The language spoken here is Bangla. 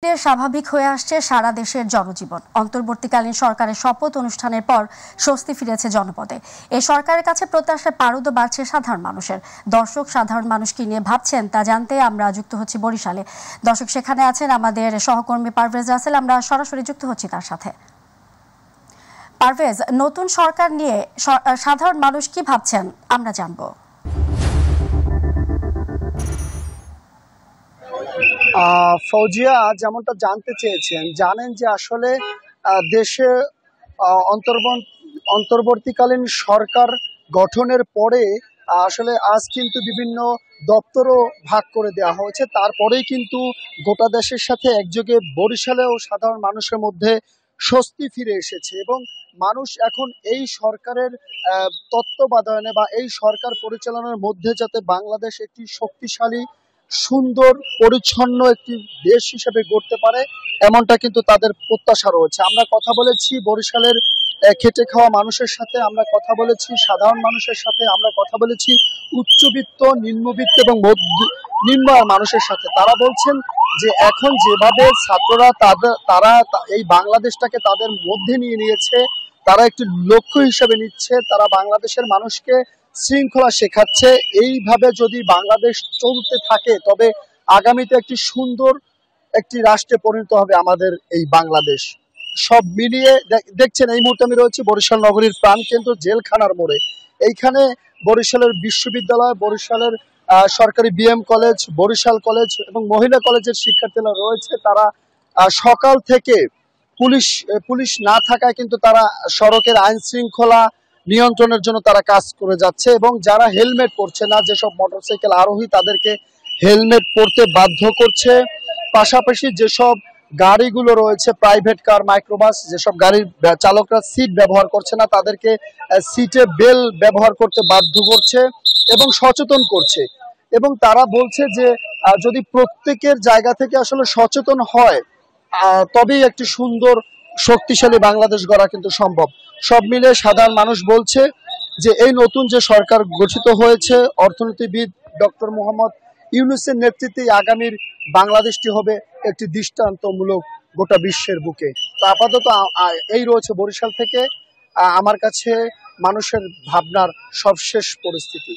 স্বাভাবিক হয়ে আসছে সারা দেশের জনজীবন। অন্তর্বর্তীকালীন সরকারের শপথ অনুষ্ঠানের পর স্বস্তি ফিরেছে জনপদে। এই সরকারের কাছে প্রত্যাশার পারদও বাড়ছে সাধারণ মানুষের। দর্শক সাধারণ মানুষ কি নিয়ে ভাবছেন তা জানতে আমরা যুক্ত হচ্ছি বরিশালে। দর্শক সেখানে আছেন আমাদের সহকর্মী পারভেজ রাসেল, আমরা সরাসরি যুক্ত হচ্ছি তার সাথে। পারভেজ, নতুন সরকার নিয়ে সাধারণ মানুষ কি ভাবছেন আমরা জানবো। ফৌজিয়া, যেমনটা জানতে চেয়েছেন, জানেন যে আসলে দেশে অন্তর্বর্তীকালীন সরকার গঠনের পরে আসলে আজ কিন্তু বিভিন্ন দপ্তরও ভাগ করে দেওয়া হয়েছে। তারপরেই কিন্তু গোটা দেশের সাথে একযোগে বরিশালেও সাধারণ মানুষের মধ্যে স্বস্তি ফিরে এসেছে এবং মানুষ এখন এই সরকারের তত্ত্বাবধানে বা এই সরকার পরিচালনার মধ্যে যাতে বাংলাদেশ একটি শক্তিশালী, সুন্দর, পরিচ্ছন্ন একটি দেশ হিসেবে গড়তে পারে, এমনটা কিন্তু তাদের প্রত্যাশা রয়েছে। আমরা কথা বলেছি বরিশালের খেটে খাওয়া মানুষের সাথে, আমরা কথা বলেছি সাধারণ মানুষের সাথে, আমরা কথা বলেছি উচ্চবিত্ত, নিম্নবিত্ত এবং নিম্ন মানুষের সাথে। তারা বলছেন যে এখন যেভাবে ছাত্ররা তারা এই বাংলাদেশটাকে তাদের মধ্যে নিয়ে নিয়েছে, তারা একটি লক্ষ্য হিসেবে নিচ্ছে, তারা বাংলাদেশের মানুষকে শৃঙ্খলা শেখাচ্ছে। এইভাবে যদি বাংলাদেশ চলতে থাকে তবে আগামীতে একটি সুন্দর একটি রাষ্ট্রে পরিণত হবে আমাদের এই বাংলাদেশ। সব মিলিয়ে দেখছেন এই মুহূর্তে আমি রয়েছি বরিশাল নগরীর প্রাণকেন্দ্র জেলখানার মোড়ে। এইখানে বরিশালের বিশ্ববিদ্যালয়, বরিশালের সরকারি বিএম কলেজ, বরিশাল কলেজ এবং মহিলা কলেজের শিক্ষার্থীরা রয়েছে। তারা সকাল থেকে পুলিশ না থাকায় কিন্তু তারা সড়কের আইন শৃঙ্খলা নিয়ন্ত্রণের জন্য তারা কাজ করে যাচ্ছে এবং যারা হেলমেট পরছে না, যেসব মোটরসাইকেল আরোহী, তাদেরকে হেলমেট পরতে বাধ্য করছে। পাশাপাশি যেসব গাড়িগুলো রয়েছে, প্রাইভেট কার, মাইক্রোবাস, যেসব গাড়ির চালকরা সিট ব্যবহার করছে না, তাদেরকে সিটে বেল ব্যবহার করতে বাধ্য করছে এবং সচেতন করছে। এবং তারা বলছে যে যদি প্রত্যেকের জায়গা থেকে আসলে সচেতন হয় তবেই একটি সুন্দর, শক্তিশালী বাংলাদেশ গড়া কিন্তু সম্ভব। সব মিলে সাধারণ মানুষ বলছে যে এই নতুন যে সরকার গঠিত হয়েছে, অর্থনীতিবিদ ডক্টর মোহাম্মদ ইউনূসের নেতৃত্বে আগামীর বাংলাদেশটি হবে একটি দৃষ্টান্তমূলক গোটা বিশ্বের বুকে। তো আপাতত এই রয়েছে বরিশাল থেকে আমার কাছে মানুষের ভাবনার সবশেষ পরিস্থিতি।